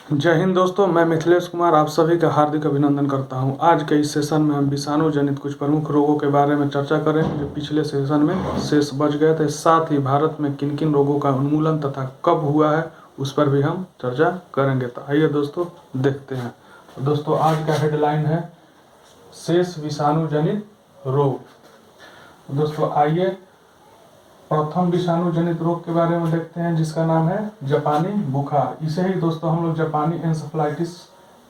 जय हिंद दोस्तों, मैं मिथिलेश कुमार आप सभी का हार्दिक अभिनंदन करता हूं। आज के इस सेशन में हम विषाणु जनित कुछ प्रमुख रोगों के बारे में चर्चा करेंगे जो पिछले सेशन में शेष बच गए थे। साथ ही भारत में किन किन रोगों का उन्मूलन तथा कब हुआ है उस पर भी हम चर्चा करेंगे। तो आइए दोस्तों देखते हैं। तो दोस्तों आज का हेडलाइन है शेष विषाणु जनित रोग। दोस्तों आइए प्रथम विषाणु जनित रोग के बारे में देखते हैं जिसका नाम है जापानी बुखार। इसे ही दोस्तों हम लोग जापानी एन्सेफेलाइटिस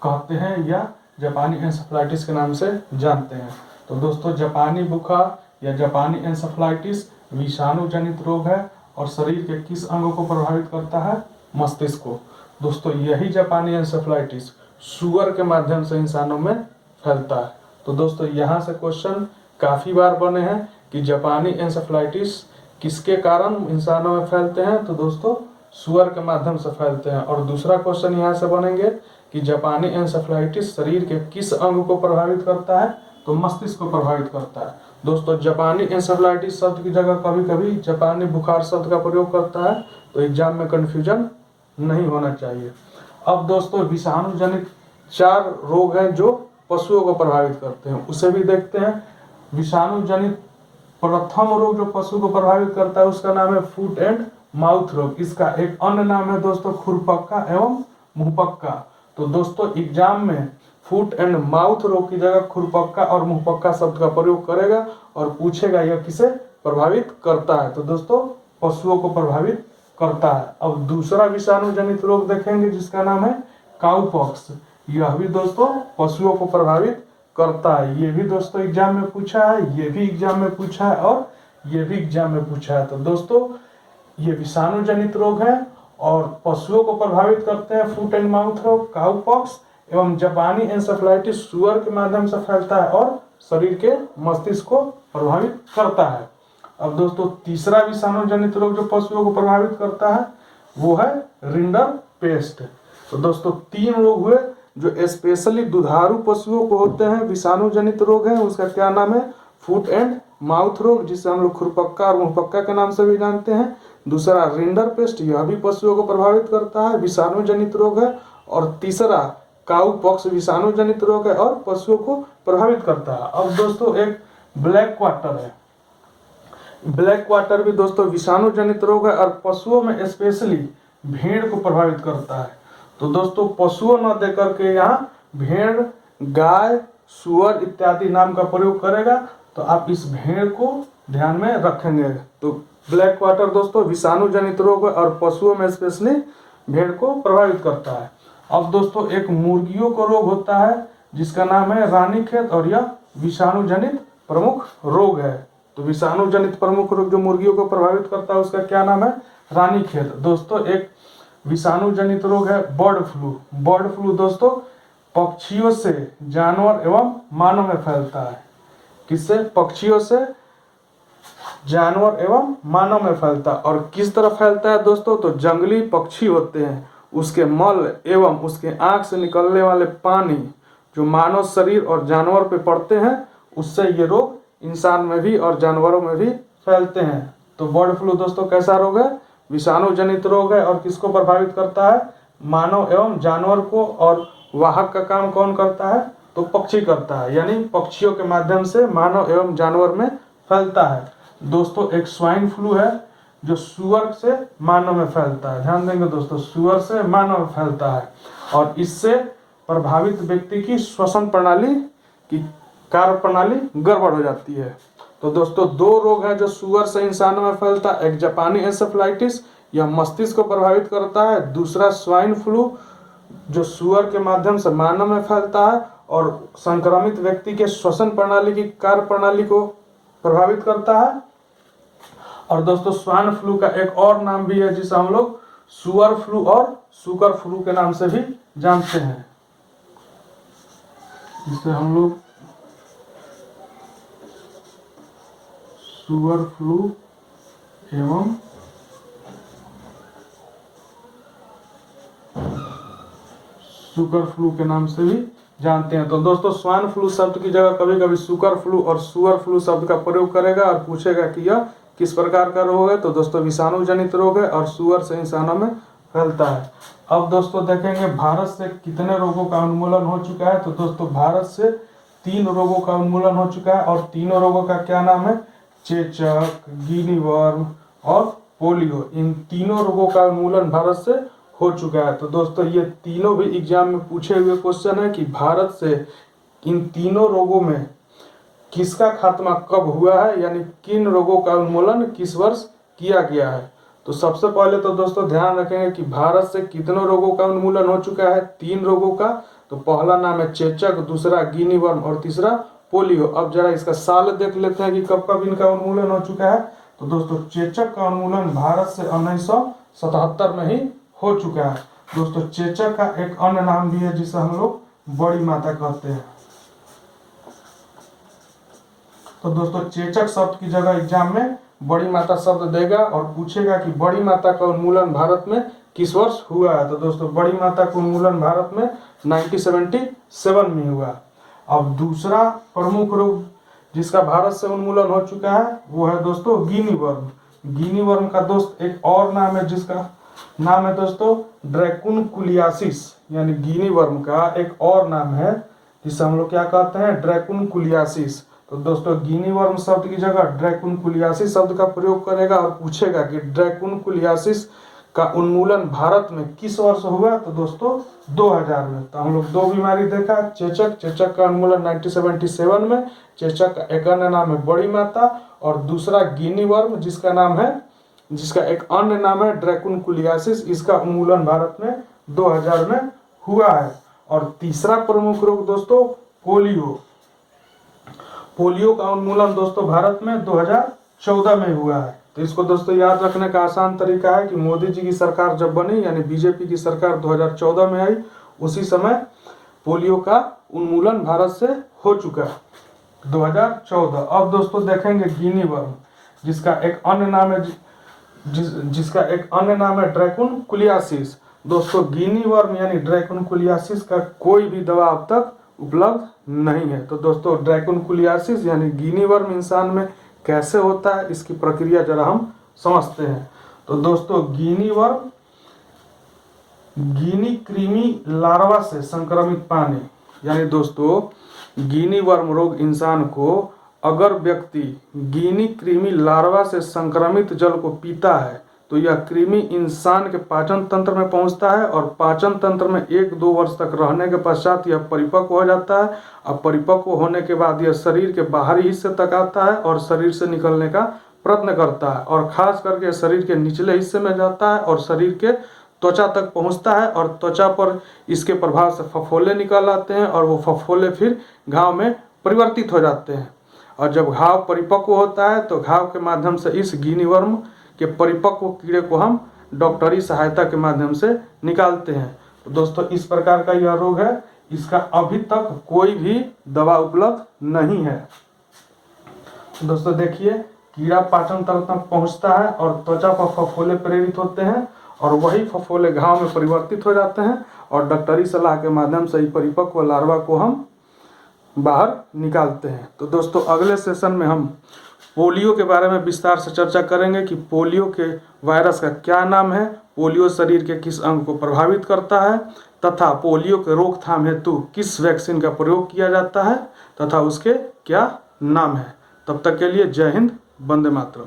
कहते हैं या जापानी एन्सेफेलाइटिस के नाम से जानते हैं। तो दोस्तों जापानी बुखार या जापानी एन्सेफेलाइटिस विषाणु जनित रोग है और शरीर के किस अंगों को प्रभावित करता है? मस्तिष्क को। दोस्तों यही जापानी एन्सेफेलाइटिस सुअर के माध्यम से इंसानों में फैलता है। तो दोस्तों यहाँ से क्वेश्चन काफी बार बने हैं कि जापानी एन्सेफेलाइटिस किसके कारण इंसानों में फैलते हैं? तो दोस्तों सुअर के माध्यम से फैलते हैं। और दूसरा क्वेश्चन यहाँ से बनेंगे कि जापानी एन्सेफेलाइटिस शरीर के किस अंग को प्रभावित करता है? तो मस्तिष्क को प्रभावित करता है। दोस्तों जापानी एन्सेफेलाइटिस शब्द की जगह कभी कभी जापानी बुखार शब्द का प्रयोग करता है, तो एग्जाम में कंफ्यूजन नहीं होना चाहिए। अब दोस्तों विषाणु जनित 4 रोग हैं जो पशुओं को प्रभावित करते हैं, उसे भी देखते हैं। विषाणु जनित प्रथम रोग जो पशु को प्रभावित करता है उसका नाम है फुट एंड माउथ रोग। इसका एक अन्य नाम है दोस्तों खुरपक्का एवं मुंहपक्का। तो दोस्तों एग्जाम में फुट एंड माउथ रोग की जगह खुरपक्का और मुंहपक्का शब्द का प्रयोग करेगा और पूछेगा यह किसे प्रभावित करता है? तो दोस्तों पशुओं को प्रभावित करता है। अब दूसरा विषाणु जनित रोग देखेंगे जिसका नाम है काउपॉक्स। यह भी दोस्तों पशुओं को प्रभावित करता है। ये भी दोस्तों एग्जाम में पूछा है, ये भी एग्जाम में पूछा है और ये भी एग्जाम में पूछा है। तो दोस्तों ये विषाणु जनित रोग है और पशुओं को प्रभावित करते हैं। फुट एंड माउथ रोग, काउपॉक्स एवं जापानी एन्सेफेलाइटिस सुअर के माध्यम से फैलता है और शरीर के मस्तिष्क को प्रभावित करता है। अब दोस्तों तीसरा विषाणु जनित रोग जो पशुओं को प्रभावित करता है वो है रिंडर पेस्ट। तो दोस्तों 3 रोग हुए जो स्पेशली दुधारू पशुओं को होते हैं, विषाणु जनित रोग है। उसका क्या नाम है? फुट एंड माउथ रोग, जिसे हम लोग खुरपक्का और मुंहपक्का के नाम से भी जानते हैं। दूसरा रिंडर पेस्ट, यह भी पशुओं को प्रभावित करता है, विषाणु जनित रोग है। और तीसरा काउपॉक्स विषाणु जनित रोग है और पशुओं को प्रभावित करता है। अब दोस्तों एक ब्लैक क्वार्टर है। ब्लैक क्वार्टर भी दोस्तों विषाणु जनित रोग है और पशुओं में स्पेशली भेड़ को प्रभावित करता है। तो दोस्तों पशुओं न देकर के यहाँ भेड़, गाय, सुअर इत्यादि नाम का प्रयोग करेगा, तो आप इस भेड़ को ध्यान में रखेंगे। तो ब्लैक क्वार्टर दोस्तों विषाणु जनित रोग है और पशुओं में स्पेशली भेड़ को प्रभावित करता है। अब दोस्तों एक मुर्गियों को रोग होता है जिसका नाम है रानीखेत और यह विषाणु जनित प्रमुख रोग है। तो विषाणु जनित प्रमुख रोग जो मुर्गियों को प्रभावित करता है उसका क्या नाम है? रानीखेत। दोस्तों एक विषाणु जनित रोग है बर्ड फ्लू। बर्ड फ्लू दोस्तों पक्षियों से जानवर एवं मानव में फैलता है। किससे? पक्षियों से जानवर एवं मानव में फैलता है। और किस तरह फैलता है दोस्तों? तो जंगली पक्षी होते हैं, उसके मल एवं उसके आंख से निकलने वाले पानी जो मानव शरीर और जानवर पे पड़ते हैं, उससे ये रोग इंसान में भी और जानवरों में भी फैलते हैं। तो बर्ड फ्लू दोस्तों कैसा रोग है? विषाणु जनित रोग है और किसको प्रभावित करता है? मानव एवं जानवर को। और वाहक का काम कौन करता है? तो पक्षी करता है, यानी पक्षियों के माध्यम से मानव एवं जानवर में फैलता है। दोस्तों एक स्वाइन फ्लू है जो सुअर से मानव में फैलता है। ध्यान देंगे दोस्तों, सुअर से मानव में फैलता है और इससे प्रभावित व्यक्ति की श्वसन प्रणाली की कार्य प्रणाली गड़बड़ हो जाती है। तो दोस्तों 2 रोग हैं जो सुअर से इंसानों में फैलता है। एक जापानी एन्सेफेलाइटिस, यह मस्तिष्क को प्रभावित करता है। दूसरा स्वाइन फ्लू जो सुअर के माध्यम से मानव में फैलता है और संक्रमित व्यक्ति के श्वसन प्रणाली की कार्य प्रणाली को प्रभावित करता है। और दोस्तों स्वाइन फ्लू का एक और नाम भी है जिसे हम लोग सुअर फ्लू और सुकर फ्लू के नाम से भी जानते हैं, जिसे हम लोग सुअर फ्लू एवं सुकर फ्लू के नाम से भी जानते हैं। तो दोस्तों स्वाइन फ्लू शब्द की जगह कभी कभी सुकर फ्लू और सुअर फ्लू शब्द का प्रयोग करेगा और पूछेगा कि यह किस प्रकार का रोग है? तो दोस्तों विषाणु जनित रोग है और सुअर से इंसानों में फैलता है। अब दोस्तों देखेंगे भारत से कितने रोगों का उन्मूलन हो चुका है। तो दोस्तों भारत से 3 रोगों का उन्मूलन हो चुका है और तीनों रोगों का क्या नाम है? चेचक, गिनी वर्म और पोलियो। इन तीनों रोगों का उन्मूलन भारत से हो चुका है। तो दोस्तों ये तीनों भी एग्जाम में पूछे हुए क्वेश्चन है कि भारत से इन तीनों रोगों में किसका खात्मा कब हुआ है, यानी किन रोगों का उन्मूलन किस वर्ष किया गया है। तो सबसे पहले तो दोस्तों ध्यान रखेंगे कि भारत से कितनों रोगों का उन्मूलन हो चुका है? 3 रोगों का। तो पहला नाम है चेचक, दूसरा गिनी वर्म और तीसरा पोलियो। अब जरा इसका साल देख लेते हैं कि कब कब इनका उन्मूलन हो चुका है। तो दोस्तों चेचक का उन्मूलन भारत से 1977 में ही हो चुका है। दोस्तों चेचक का एक अन्य नाम भी है जिसे हम लोग बड़ी माता कहते हैं। तो दोस्तों चेचक शब्द की जगह एग्जाम में बड़ी माता शब्द देगा और पूछेगा कि बड़ी माता का उन्मूलन भारत में किस वर्ष हुआ है। तो दोस्तों बड़ी माता का उन्मूलन भारत में 1977 में हुआ। अब दूसरा प्रमुख रोग जिसका भारत से उन्मूलन हो चुका है वो है दोस्तों गिनी वर्म। गिनी वर्म का दोस्त एक और नाम है जिसका नाम है दोस्तों ड्रैकुनकुलियासिस, यानी गिनी वर्म का एक और नाम है जिसे हम लोग क्या कहते हैं? ड्रैकुनकुलियासिस। तो दोस्तों गिनी वर्म शब्द की जगह ड्रैकुनकुलियासिस शब्द का प्रयोग करेगा और पूछेगा कि ड्रैकुनकुलियासिस का उन्मूलन भारत में किस वर्ष हुआ। तो दोस्तों 2000 में। तो हम लोग 2 बीमारी देखा, चेचक का उन्मूलन 1977 में। चेचक का एक अन्य नाम है बड़ी माता और दूसरा गिनी वर्म जिसका एक अन्य नाम है ड्रैकुनकुलियासिस। इसका उन्मूलन भारत में 2000 में हुआ है। और तीसरा प्रमुख रोग दोस्तों पोलियो। पोलियो का उन्मूलन दोस्तों भारत में 2014 में हुआ है। तो इसको दोस्तों याद रखने का आसान तरीका है कि मोदी जी की सरकार जब बनी, यानी बीजेपी की सरकार 2014 में आई, उसी समय पोलियो का उन्मूलन भारत से हो चुका है 2014। अब दोस्तों देखेंगे गिनी वर्म जिसका एक अन्य नाम है ड्रैकुनकुलियासिस। दोस्तों गिनी वर्म यानी ड्रैकुनकुलियासिस का कोई भी दवा अब तक उपलब्ध नहीं है। तो दोस्तों ड्रैकुनकुलियासिस यानी गिनी वर्म इंसान में कैसे होता है, इसकी प्रक्रिया जरा हम समझते हैं। तो दोस्तों गिनी वर्म गिनी कृमि लार्वा से संक्रमित पानी, यानी दोस्तों गिनी वर्म रोग इंसान को अगर व्यक्ति गिनी कृमि लार्वा से संक्रमित जल को पीता है तो यह कृमि इंसान के पाचन तंत्र में पहुंचता है और पाचन तंत्र में 1-2 वर्ष तक रहने के पश्चात यह परिपक्व हो जाता है। अब परिपक्व होने के बाद यह शरीर के बाहरी हिस्से तक आता है और शरीर से निकलने का प्रयत्न करता है और खास करके शरीर के निचले हिस्से में जाता है और शरीर के त्वचा तक पहुंचता है और त्वचा पर इसके प्रभाव से फफोले निकल आते हैं और वो फफोले फिर घाव में परिवर्तित हो जाते हैं। और जब घाव परिपक्व होता है तो घाव के माध्यम से इस गिनी वर्म के परिपक्व कीड़े को हम डॉक्टरी सहायता के माध्यम से निकालते हैं। तो दोस्तों इस प्रकार का यह रोग है, इसका अभी तक कोई भी दवा उपलब्ध नहीं है। दोस्तों देखिए कीड़ा पाचन तंत्र तक पहुंचता है और त्वचा पर फफोले प्रेरित होते हैं और वही फफोले घाव में परिवर्तित हो जाते हैं और डॉक्टरी सलाह के माध्यम से ही परिपक्व लार्वा को हम बाहर निकालते हैं। तो दोस्तों अगले सेशन में हम पोलियो के बारे में विस्तार से चर्चा करेंगे कि पोलियो के वायरस का क्या नाम है, पोलियो शरीर के किस अंग को प्रभावित करता है तथा पोलियो के रोकथाम हेतु किस वैक्सीन का प्रयोग किया जाता है तथा उसके क्या नाम है। तब तक के लिए जय हिंद, वंदे मातरम।